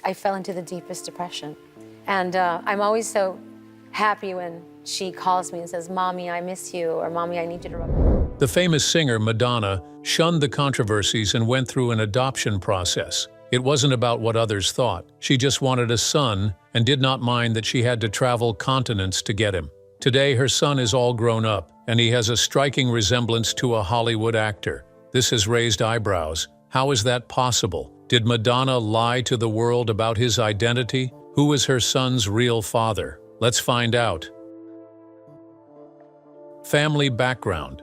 I fell into the deepest depression. And I'm always so happy when she calls me and says, "Mommy, I miss you," or "Mommy, I need you to rub." The famous singer Madonna shunned the controversies and went through an adoption process. It wasn't about what others thought. She just wanted a son and did not mind that she had to travel continents to get him. Today, her son is all grown up, and he has a striking resemblance to a Hollywood actor. This has raised eyebrows. How is that possible? Did Madonna lie to the world about his identity? Who is her son's real father? Let's find out. Family background.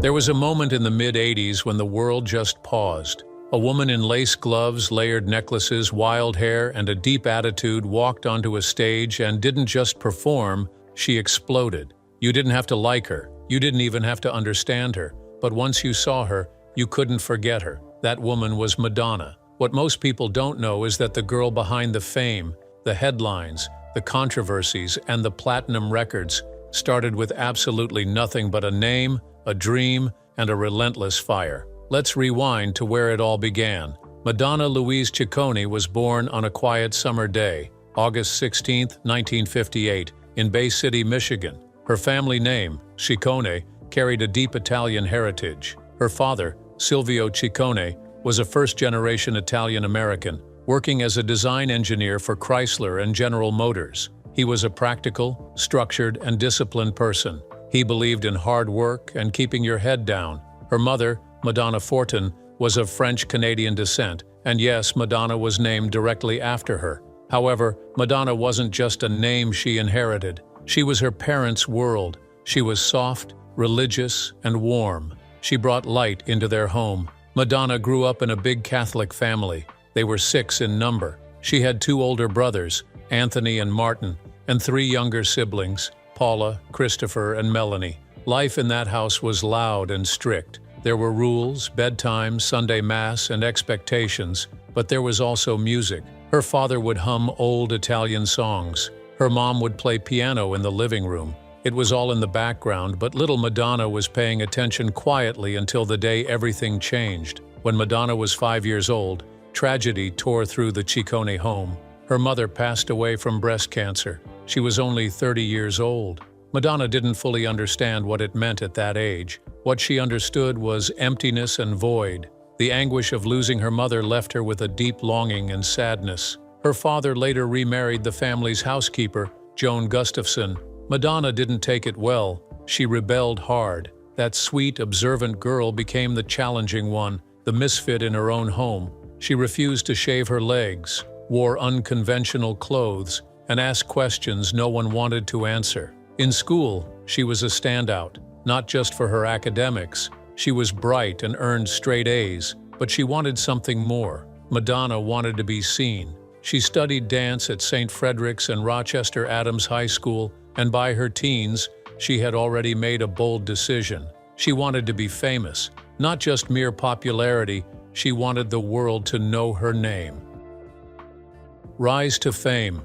There was a moment in the mid-'80s when the world just paused. A woman in lace gloves, layered necklaces, wild hair, and a deep attitude walked onto a stage and didn't just perform, she exploded. You didn't have to like her. You didn't even have to understand her. But once you saw her, you couldn't forget her. That woman was Madonna. What most people don't know is that the girl behind the fame, the headlines, the controversies, and the platinum records started with absolutely nothing but a name, a dream, and a relentless fire. Let's rewind to where it all began. Madonna Louise Ciccone was born on a quiet summer day, August 16, 1958, in Bay City, Michigan. Her family name, Ciccone, carried a deep Italian heritage. Her father, Silvio Ciccone, was a first-generation Italian-American, working as a design engineer for Chrysler and General Motors. He was a practical, structured, and disciplined person. He believed in hard work and keeping your head down. Her mother, Madonna Fortin, was of French-Canadian descent, and yes, Madonna was named directly after her. However, Madonna wasn't just a name she inherited. She was her parents' world. She was soft, religious, and warm. She brought light into their home. Madonna grew up in a big Catholic family. They were 6 in number. She had 2 older brothers, Anthony and Martin, and 3 younger siblings, Paula, Christopher, and Melanie. Life in that house was loud and strict. There were rules, bedtime, Sunday Mass, and expectations, but there was also music. Her father would hum old Italian songs. Her mom would play piano in the living room. It was all in the background, but little Madonna was paying attention quietly until the day everything changed. When Madonna was 5 years old, tragedy tore through the Ciccone home. Her mother passed away from breast cancer. She was only 30 years old. Madonna didn't fully understand what it meant at that age. What she understood was emptiness and void. The anguish of losing her mother left her with a deep longing and sadness. Her father later remarried the family's housekeeper, Joan Gustafson. Madonna didn't take it well. She rebelled hard. That sweet, observant girl became the challenging one, the misfit in her own home. She refused to shave her legs, wore unconventional clothes, and asked questions no one wanted to answer. In school, she was a standout, not just for her academics. She was bright and earned straight A's, but she wanted something more. Madonna wanted to be seen. She studied dance at St. Frederick's and Rochester Adams High School, and by her teens, she had already made a bold decision. She wanted to be famous, not just mere popularity. She wanted the world to know her name. Rise to fame.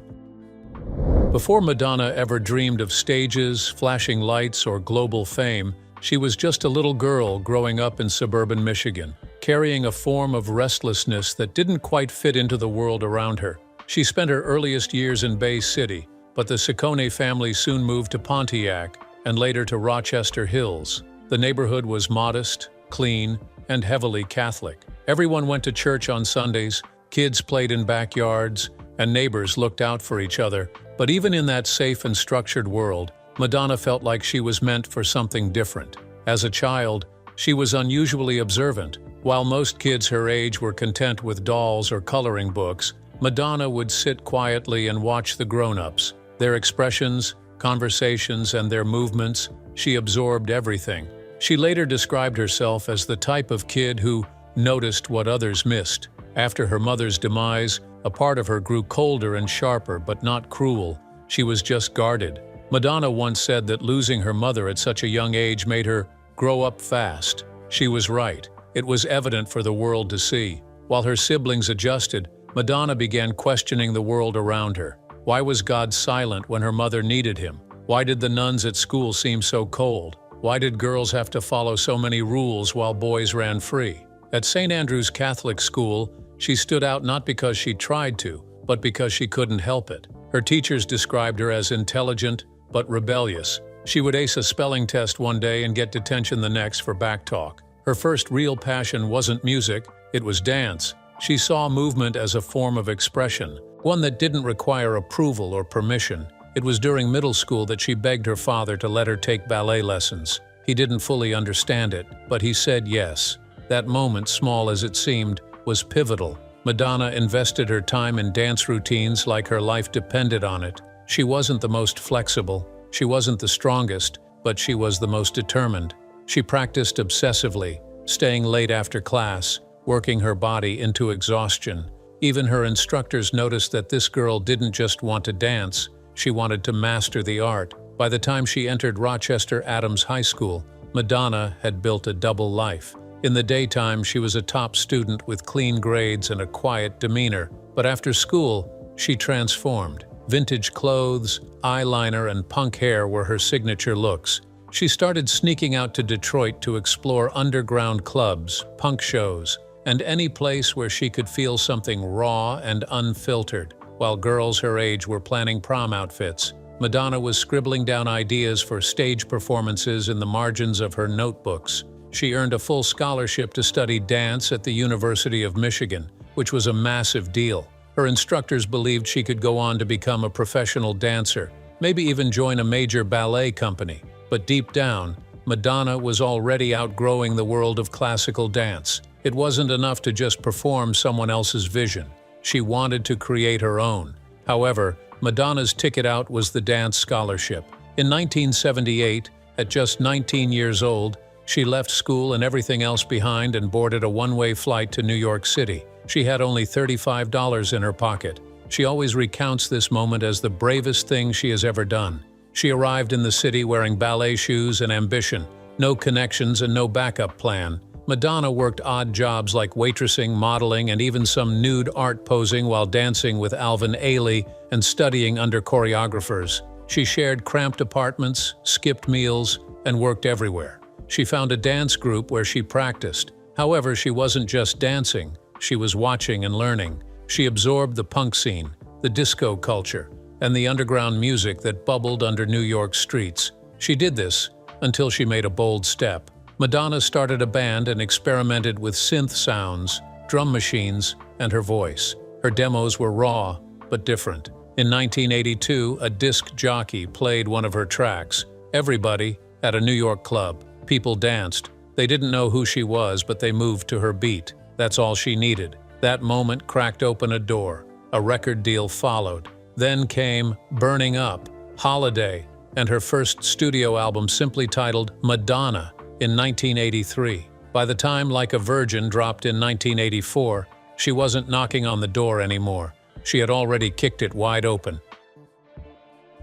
Before Madonna ever dreamed of stages, flashing lights, or global fame, she was just a little girl growing up in suburban Michigan, carrying a form of restlessness that didn't quite fit into the world around her. She spent her earliest years in Bay City, but the Ciccone family soon moved to Pontiac and later to Rochester Hills. The neighborhood was modest, clean, and heavily Catholic. Everyone went to church on Sundays, kids played in backyards, and neighbors looked out for each other. But even in that safe and structured world, Madonna felt like she was meant for something different. As a child, she was unusually observant. While most kids her age were content with dolls or coloring books, Madonna would sit quietly and watch the grown-ups. Their expressions, conversations, and their movements, she absorbed everything. She later described herself as the type of kid who noticed what others missed. After her mother's demise, a part of her grew colder and sharper, but not cruel. She was just guarded. Madonna once said that losing her mother at such a young age made her grow up fast. She was right. It was evident for the world to see. While her siblings adjusted, Madonna began questioning the world around her. Why was God silent when her mother needed him? Why did the nuns at school seem so cold? Why did girls have to follow so many rules while boys ran free? At St. Andrew's Catholic School, She stood out not because she tried to, but because she couldn't help it. Her teachers described her as intelligent, but rebellious. She would ace a spelling test one day and get detention the next for backtalk. Her first real passion wasn't music, it was dance. She saw movement as a form of expression, one that didn't require approval or permission. It was during middle school that she begged her father to let her take ballet lessons. He didn't fully understand it, but he said yes. That moment, small as it seemed, was pivotal. Madonna invested her time in dance routines like her life depended on it. She wasn't the most flexible, she wasn't the strongest, but she was the most determined. She practiced obsessively, staying late after class, working her body into exhaustion. Even her instructors noticed that this girl didn't just want to dance, she wanted to master the art. By the time she entered Rochester Adams High School, Madonna had built a double life. In the daytime, she was a top student with clean grades and a quiet demeanor, but after school, she transformed. Vintage clothes, eyeliner, and punk hair were her signature looks. She started sneaking out to Detroit to explore underground clubs, punk shows, and any place where she could feel something raw and unfiltered. While girls her age were planning prom outfits, Madonna was scribbling down ideas for stage performances in the margins of her notebooks. She earned a full scholarship to study dance at the University of Michigan, which was a massive deal. Her instructors believed she could go on to become a professional dancer, maybe even join a major ballet company. But deep down, Madonna was already outgrowing the world of classical dance. It wasn't enough to just perform someone else's vision. She wanted to create her own. However, Madonna's ticket out was the dance scholarship. In 1978, at just 19 years old, she left school and everything else behind and boarded a one-way flight to New York City. She had only $35 in her pocket. She always recounts this moment as the bravest thing she has ever done. She arrived in the city wearing ballet shoes and ambition, no connections and no backup plan. Madonna worked odd jobs like waitressing, modeling, and even some nude art posing while dancing with Alvin Ailey and studying under choreographers. She shared cramped apartments, skipped meals, and worked everywhere. She found a dance group where she practiced. However, she wasn't just dancing, she was watching and learning. She absorbed the punk scene, the disco culture, and the underground music that bubbled under New York streets. She did this until she made a bold step. Madonna started a band and experimented with synth sounds, drum machines, and her voice. Her demos were raw, but different. In 1982, a disc jockey played one of her tracks. Everybody, at a New York club. People danced. They didn't know who she was, but they moved to her beat. That's all she needed. That moment cracked open a door. A record deal followed. Then came Burning Up, Holiday, and her first studio album simply titled Madonna in 1983. By the time Like a Virgin dropped in 1984, she wasn't knocking on the door anymore. She had already kicked it wide open.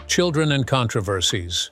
Children and controversies.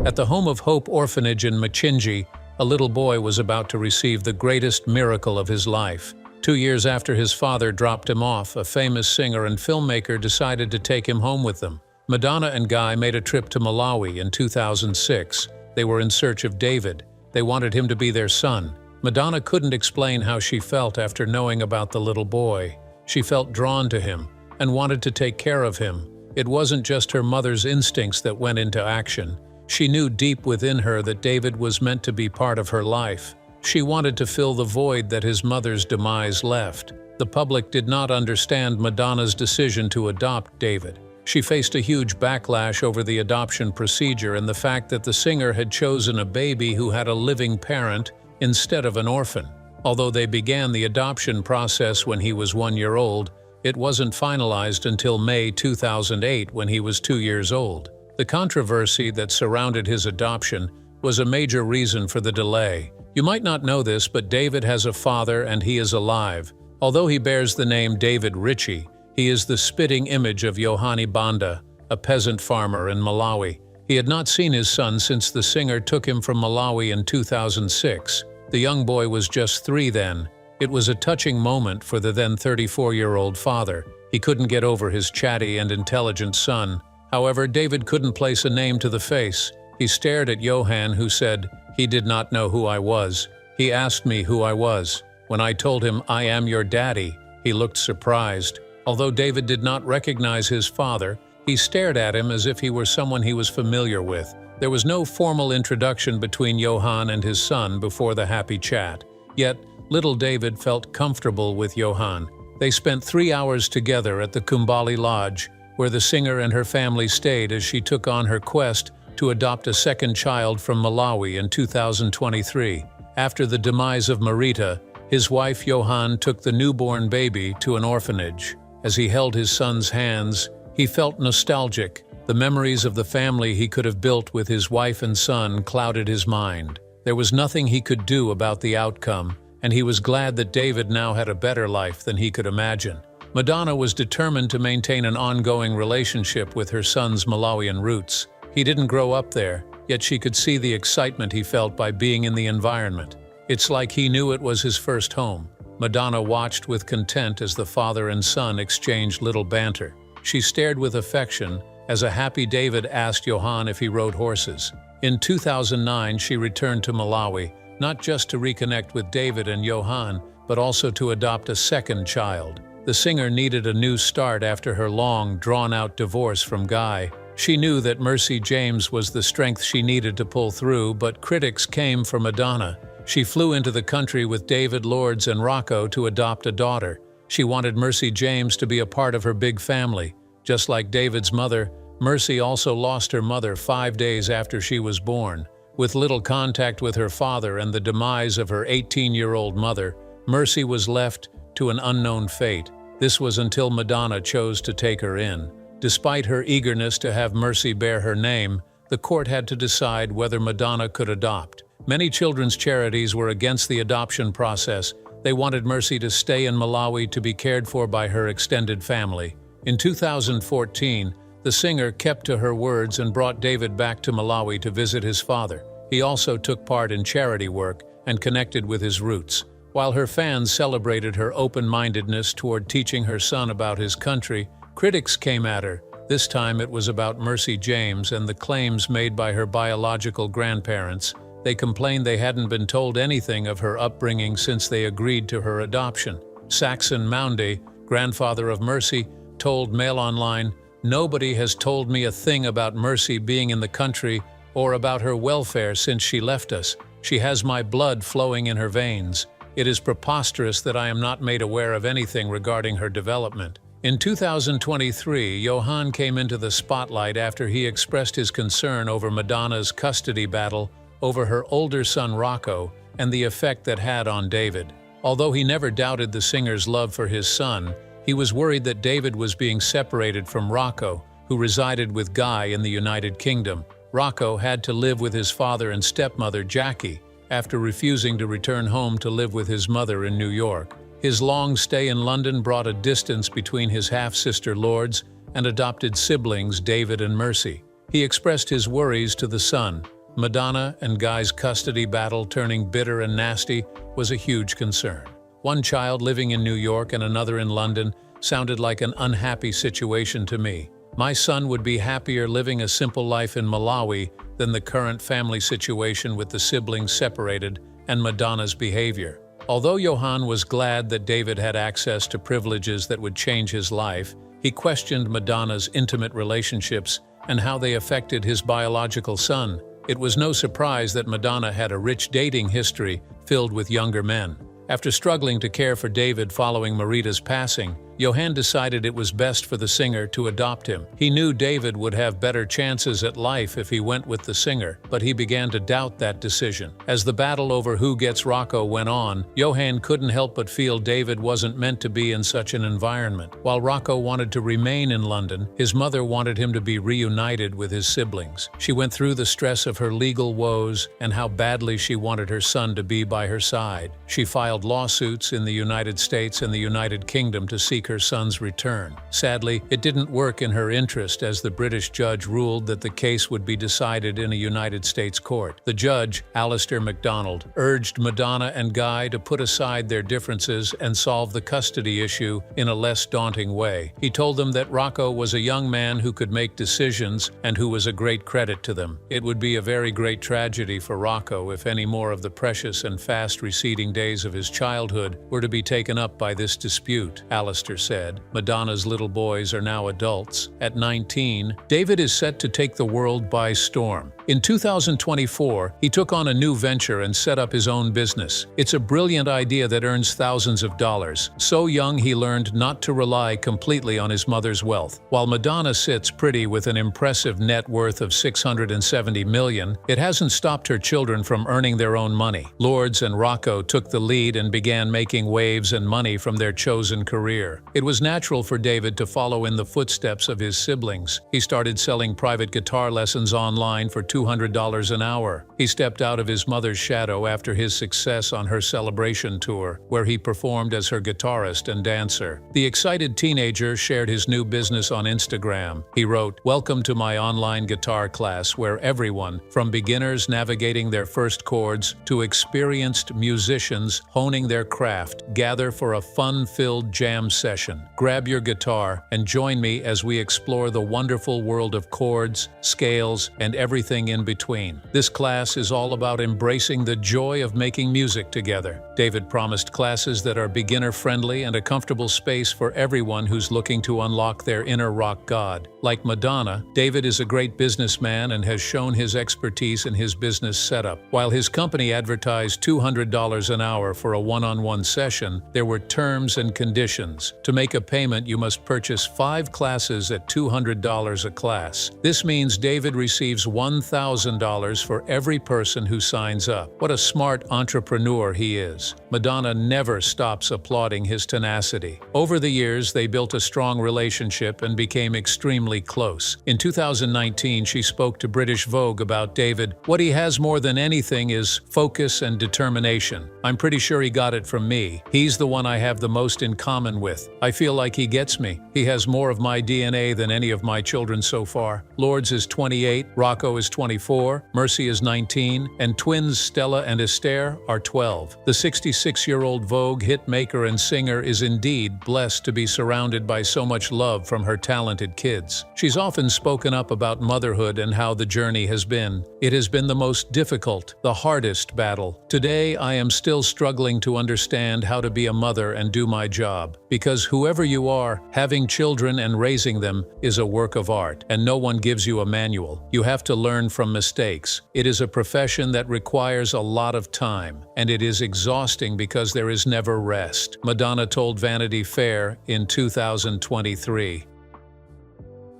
At the Home of Hope orphanage in Machinji, a little boy was about to receive the greatest miracle of his life. 2 years after his father dropped him off, a famous singer and filmmaker decided to take him home with them. Madonna and Guy made a trip to Malawi in 2006. They were in search of David. They wanted him to be their son. Madonna couldn't explain how she felt after knowing about the little boy. She felt drawn to him and wanted to take care of him. It wasn't just her mother's instincts that went into action. She knew deep within her that David was meant to be part of her life. She wanted to fill the void that his mother's demise left. The public did not understand Madonna's decision to adopt David. She faced a huge backlash over the adoption procedure and the fact that the singer had chosen a baby who had a living parent instead of an orphan. Although they began the adoption process when he was 1 year old, it wasn't finalized until May 2008 when he was 2 years old. The controversy that surrounded his adoption was a major reason for the delay. You might not know this, but David has a father and he is alive. Although he bears the name David Ritchie, he is the spitting image of David Banda, a peasant farmer in Malawi. He had not seen his son since the singer took him from Malawi in 2006. The young boy was just 3 then. It was a touching moment for the then 34-year-old father. He couldn't get over his chatty and intelligent son. However, David couldn't place a name to the face. He stared at Johan, who said, "He did not know who I was. He asked me who I was." When I told him, "I am your daddy," he looked surprised. Although David did not recognize his father, he stared at him as if he were someone he was familiar with. There was no formal introduction between Johann and his son before the happy chat. Yet, little David felt comfortable with Johann. They spent 3 hours together at the Kumbali Lodge, where the singer and her family stayed as she took on her quest to adopt a second child from Malawi in 2023. After the demise of Marita, his wife Johann took the newborn baby to an orphanage. As he held his son's hands, he felt nostalgic. The memories of the family he could have built with his wife and son clouded his mind. There was nothing he could do about the outcome, and he was glad that David now had a better life than he could imagine. Madonna was determined to maintain an ongoing relationship with her son's Malawian roots. He didn't grow up there, yet she could see the excitement he felt by being in the environment. It's like he knew it was his first home. Madonna watched with content as the father and son exchanged little banter. She stared with affection as a happy David asked Johann if he rode horses. In 2009, she returned to Malawi, not just to reconnect with David and Johann, but also to adopt a second child. The singer needed a new start after her long, drawn-out divorce from Guy. She knew that Mercy James was the strength she needed to pull through, but critics came for Madonna. She flew into the country with David Lords and Rocco to adopt a daughter. She wanted Mercy James to be a part of her big family. Just like David's mother, Mercy also lost her mother 5 days after she was born. With little contact with her father and the demise of her 18-year-old mother, Mercy was left to an unknown fate. This was until Madonna chose to take her in. Despite her eagerness to have Mercy bear her name, the court had to decide whether Madonna could adopt. Many children's charities were against the adoption process. They wanted Mercy to stay in Malawi to be cared for by her extended family. In 2014, the singer kept to her words and brought David back to Malawi to visit his father. He also took part in charity work and connected with his roots. While her fans celebrated her open-mindedness toward teaching her son about his country, critics came at her. This time it was about Mercy James and the claims made by her biological grandparents. They complained they hadn't been told anything of her upbringing since they agreed to her adoption. Saxon Moundy, grandfather of Mercy, told Mail Online, "Nobody has told me a thing about Mercy being in the country or about her welfare since she left us. She has my blood flowing in her veins. It is preposterous that I am not made aware of anything regarding her development." In 2023, Johann came into the spotlight after he expressed his concern over Madonna's custody battle over her older son Rocco and the effect that had on David. Although he never doubted the singer's love for his son, he was worried that David was being separated from Rocco, who resided with Guy in the United Kingdom. Rocco had to live with his father and stepmother Jackie after refusing to return home to live with his mother in New York. His long stay in London brought a distance between his half-sister Lords and adopted siblings David and Mercy. He expressed his worries to the son. Madonna and Guy's custody battle turning bitter and nasty was a huge concern. One child living in New York and another in London sounded like an unhappy situation to me. My son would be happier living a simple life in Malawi than the current family situation with the siblings separated and Madonna's behavior. Although Johann was glad that David had access to privileges that would change his life, he questioned Madonna's intimate relationships and how they affected his biological son. It was no surprise that Madonna had a rich dating history filled with younger men. After struggling to care for David following Marita's passing, Johann decided it was best for the singer to adopt him. He knew David would have better chances at life if he went with the singer, but he began to doubt that decision. As the battle over who gets Rocco went on, Johann couldn't help but feel David wasn't meant to be in such an environment. While Rocco wanted to remain in London, his mother wanted him to be reunited with his siblings. She went through the stress of her legal woes and how badly she wanted her son to be by her side. She filed lawsuits in the United States and the United Kingdom to seek her son's return. Sadly, it didn't work in her interest as the British judge ruled that the case would be decided in a United States court. The judge, Alistair MacDonald, urged Madonna and Guy to put aside their differences and solve the custody issue in a less daunting way. He told them that Rocco was a young man who could make decisions and who was a great credit to them. It would be a very great tragedy for Rocco if any more of the precious and fast receding days of his childhood were to be taken up by this dispute, Alistair said. Madonna's little boys are now adults. At 19, David is set to take the world by storm. In 2024, he took on a new venture and set up his own business. It's a brilliant idea that earns thousands of dollars. So young, he learned not to rely completely on his mother's wealth. While Madonna sits pretty with an impressive net worth of $670 million, it hasn't stopped her children from earning their own money. Lourdes and Rocco took the lead and began making waves and money from their chosen career. It was natural for David to follow in the footsteps of his siblings. He started selling private guitar lessons online for $200 an hour. He stepped out of his mother's shadow after his success on her celebration tour, where he performed as her guitarist and dancer. The excited teenager shared his new business on Instagram. He wrote, "Welcome to my online guitar class where everyone, from beginners navigating their first chords to experienced musicians honing their craft, gather for a fun-filled jam session. Grab your guitar and join me as we explore the wonderful world of chords, scales, and everything in between. This class is all about embracing the joy of making music together." David promised classes that are beginner-friendly and a comfortable space for everyone who's looking to unlock their inner rock god. Like Madonna, David is a great businessman and has shown his expertise in his business setup. While his company advertised $200 an hour for a one-on-one session, there were terms and conditions. To make a payment, you must purchase 5 classes at $200 a class. This means David receives $1,000 for every person who signs up. What a smart entrepreneur he is. Madonna never stops applauding his tenacity. Over the years, they built a strong relationship and became extremely close. In 2019, she spoke to British Vogue about David. "What he has more than anything is focus and determination. I'm pretty sure he got it from me. He's the one I have the most in common with. I feel like he gets me. He has more of my DNA than any of my children so far." Lourdes is 28, Rocco is 24, Mercy is 19, and twins Stella and Esther are 12. The 66-year-old Vogue hitmaker and singer is indeed blessed to be surrounded by so much love from her talented kids. She's often spoken up about motherhood and how the journey has been. "It has been the most difficult, the hardest battle. Today, I am still struggling to understand how to be a mother and do my job. Because whoever you are, having children and raising them is a work of art, and no one gives you a manual. You have to learn from mistakes. It is a profession that requires a lot of time, and it is exhausting because there is never rest," Madonna told Vanity Fair in 2023.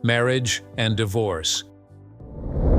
Marriage and divorce.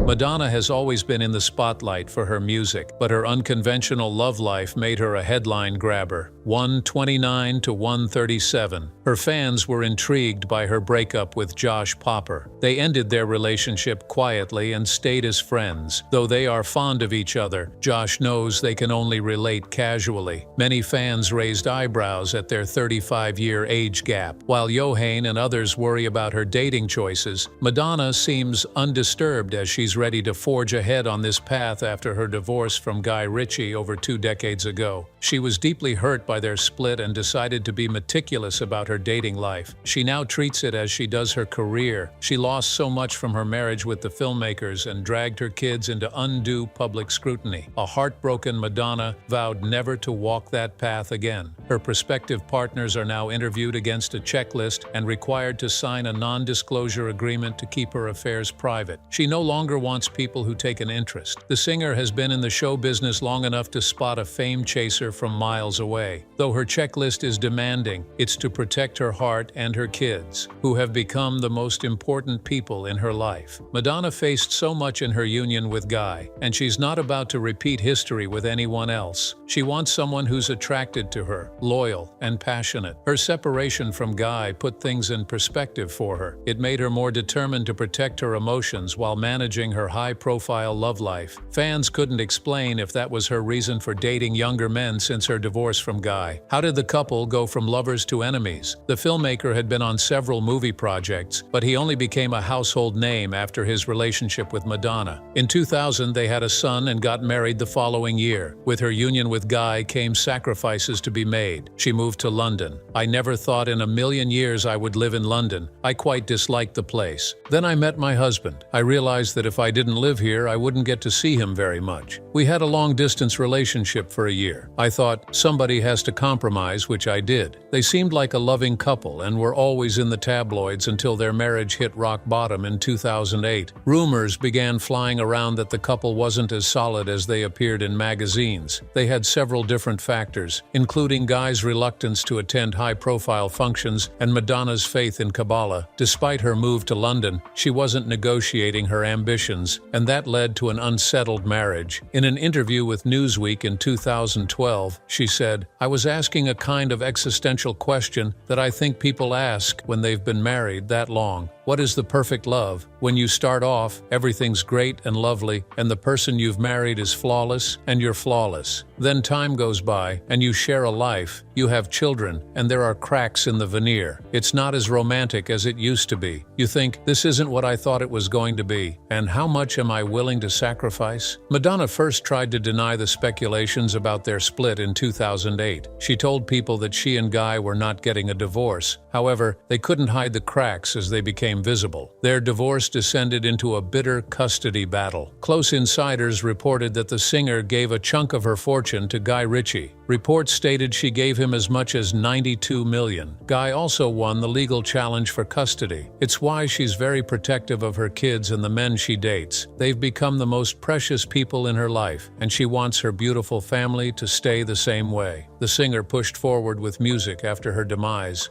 Madonna has always been in the spotlight for her music, but her unconventional love life made her a headline grabber. 129 to 137. Her fans were intrigued by her breakup with Josh Popper. They ended their relationship quietly and stayed as friends. Though they are fond of each other, Josh knows they can only relate casually. Many fans raised eyebrows at their 35-year age gap. While Johann and others worry about her dating choices, Madonna seems undisturbed as she's ready to forge ahead on this path after her divorce from Guy Ritchie over 2 decades ago. She was deeply hurt by their split and decided to be meticulous about her dating life. She now treats it as she does her career. She lost so much from her marriage with the filmmakers and dragged her kids into undue public scrutiny. A heartbroken Madonna vowed never to walk that path again. Her prospective partners are now interviewed against a checklist and required to sign a non-disclosure agreement to keep her affairs private. She no longer wants people who take an interest. The singer has been in the show business long enough to spot a fame chaser from miles away. Though her checklist is demanding, it's to protect her heart and her kids, who have become the most important people in her life. Madonna faced so much in her union with Guy, and she's not about to repeat history with anyone else. She wants someone who's attracted to her, loyal, and passionate. Her separation from Guy put things in perspective for her. It made her more determined to protect her emotions while managing during her high-profile love life. Fans couldn't explain if that was her reason for dating younger men since her divorce from Guy. How did the couple go from lovers to enemies? The filmmaker had been on several movie projects, but he only became a household name after his relationship with Madonna. In 2000, they had a son and got married the following year. With her union with Guy came sacrifices to be made. She moved to London. "I never thought in a million years I would live in London. I quite disliked the place. Then I met my husband. I realized that if I didn't live here, I wouldn't get to see him very much. We had a long-distance relationship for a year. I thought, somebody has to compromise, which I did. They seemed like a loving couple and were always in the tabloids until their marriage hit rock bottom in 2008. Rumors began flying around that the couple wasn't as solid as they appeared in magazines. They had several different factors, including Guy's reluctance to attend high-profile functions and Madonna's faith in Kabbalah. Despite her move to London, she wasn't negotiating her ambitions, and that led to an unsettled marriage. In an interview with Newsweek in 2012, she said, "I was asking a kind of existential question that I think people ask when they've been married that long. What is the perfect love? When you start off, everything's great and lovely, and the person you've married is flawless, and you're flawless. Then time goes by, and you share a life, you have children, and there are cracks in the veneer. It's not as romantic as it used to be. You think, this isn't what I thought it was going to be, and how much am I willing to sacrifice?" Madonna first tried to deny the speculations about their split in 2008. She told people that she and Guy were not getting a divorce. However, they couldn't hide the cracks as they became visible. Their divorce descended into a bitter custody battle. Close insiders reported that the singer gave a chunk of her fortune to Guy Ritchie. Reports stated she gave him as much as $92 million. Guy also won the legal challenge for custody. It's why she's very protective of her kids and the men she dates. They've become the most precious people in her life, and she wants her beautiful family to stay the same way. The singer pushed forward with music after her demise.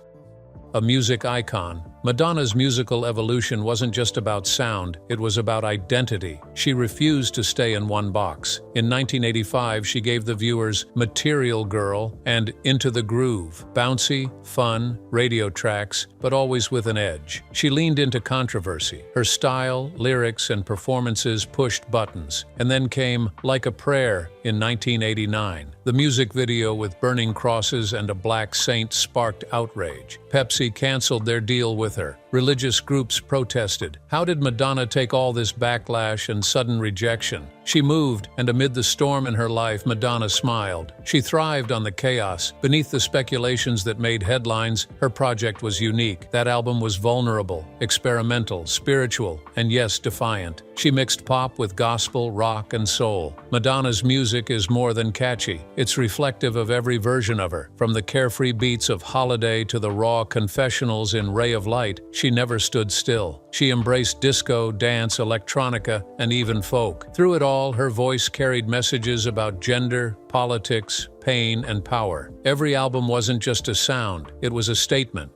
A music icon, Madonna's musical evolution wasn't just about sound, it was about identity. She refused to stay in one box. In 1985, she gave the viewers Material Girl and Into the Groove, bouncy, fun, radio tracks, but always with an edge. She leaned into controversy. Her style, lyrics, and performances pushed buttons. And then came Like a Prayer in 1989. The music video with burning crosses and a black saint sparked outrage. Pepsi canceled their deal with her. Religious groups protested. How did Madonna take all this backlash and sudden rejection? She moved, and amid the storm in her life, Madonna smiled. She thrived on the chaos. Beneath the speculations that made headlines, her project was unique. That album was vulnerable, experimental, spiritual, and yes, defiant. She mixed pop with gospel, rock, and soul. Madonna's music is more than catchy. It's reflective of every version of her. From the carefree beats of Holiday to the raw confessionals in Ray of Light, she never stood still. She embraced disco, dance, electronica, and even folk. Through it all, her voice carried messages about gender, politics, pain, and power. Every album wasn't just a sound, it was a statement.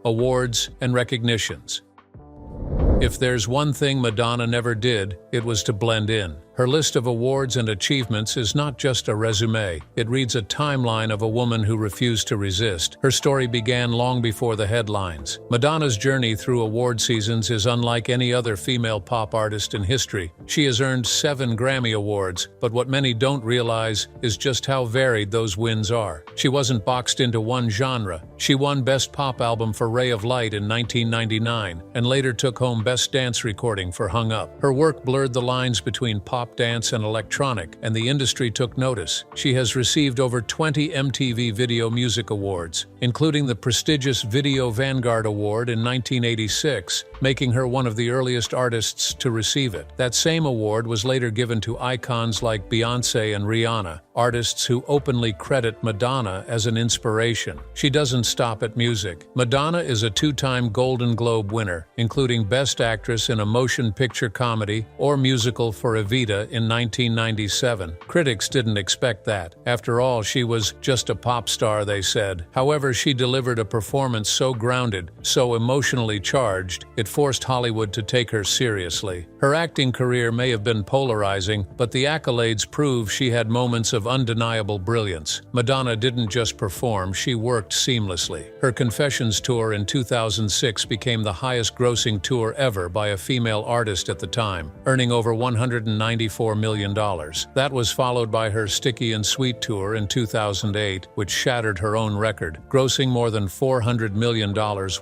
Awards and recognitions. If there's one thing Madonna never did, it was to blend in. Her list of awards and achievements is not just a resume. It reads a timeline of a woman who refused to resist. Her story began long before the headlines. Madonna's journey through award seasons is unlike any other female pop artist in history. She has earned 7 Grammy Awards, but what many don't realize is just how varied those wins are. She wasn't boxed into one genre. She won Best Pop Album for Ray of Light in 1999, and later took home Best Dance Recording for Hung Up. Her work blurred the lines between pop, dance, and electronic, and the industry took notice. She has received over 20 MTV Video Music Awards, including the prestigious Video Vanguard Award in 1986, making her one of the earliest artists to receive it. That same award was later given to icons like Beyoncé and Rihanna, artists who openly credit Madonna as an inspiration. She doesn't stop at music. Madonna is a 2-time Golden Globe winner, including Best Actress in a Motion Picture Comedy or Musical for Evita in 1997. Critics didn't expect that. After all, she was just a pop star, they said. However, she delivered a performance so grounded, so emotionally charged, it forced Hollywood to take her seriously. Her acting career may have been polarizing, but the accolades prove she had moments of of undeniable brilliance. Madonna didn't just perform, she worked seamlessly. Her Confessions tour in 2006 became the highest-grossing tour ever by a female artist at the time, earning over $194 million. That was followed by her Sticky and Sweet tour in 2008, which shattered her own record, grossing more than $400 million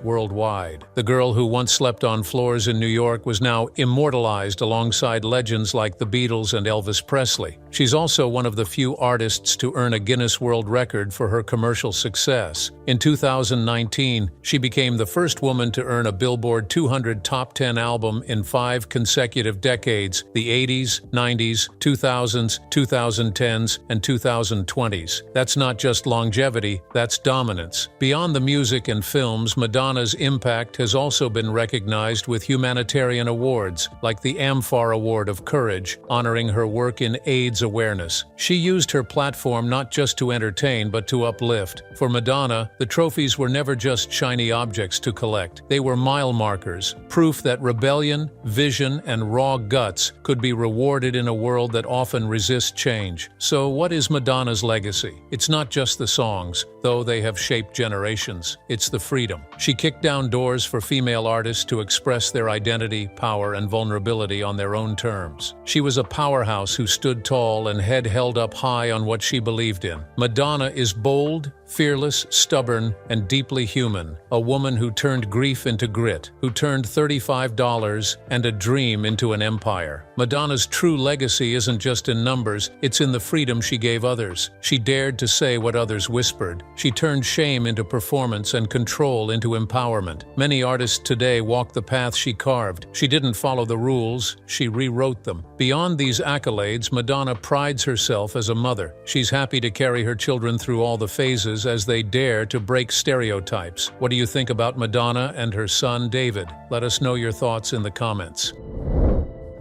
worldwide. The girl who once slept on floors in New York was now immortalized alongside legends like the Beatles and Elvis Presley. She's also one of the few artists to earn a Guinness World Record for her commercial success. In 2019, she became the first woman to earn a Billboard 200 Top 10 album in 5 consecutive decades: the 80s, 90s, 2000s, 2010s, and 2020s. That's not just longevity, that's dominance. Beyond the music and films, Madonna's impact has also been recognized with humanitarian awards, like the AmFAR Award of Courage, honoring her work in AIDS awareness. She used her platform not just to entertain, but to uplift. For Madonna, the trophies were never just shiny objects to collect. They were mile markers, proof that rebellion, vision, and raw guts could be rewarded in a world that often resists change. So what is Madonna's legacy? It's not just the songs, though they have shaped generations. It's the freedom. She kicked down doors for female artists to express their identity, power, and vulnerability on their own terms. She was a powerhouse who stood tall and head held up high on what she believed in. Madonna is bold, fearless, stubborn, and deeply human. A woman who turned grief into grit, who turned $35 and a dream into an empire. Madonna's true legacy isn't just in numbers, it's in the freedom she gave others. She dared to say what others whispered. She turned shame into performance and control into empowerment. Many artists today walk the path she carved. She didn't follow the rules, she rewrote them. Beyond these accolades, Madonna prides herself as a mother. She's happy to carry her children through all the phases as they dare to break stereotypes. What do you think about Madonna and her son, David? Let us know your thoughts in the comments.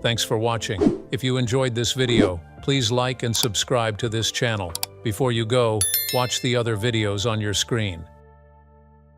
Thanks for watching. If you enjoyed this video, please like and subscribe to this channel. Before you go, watch the other videos on your screen.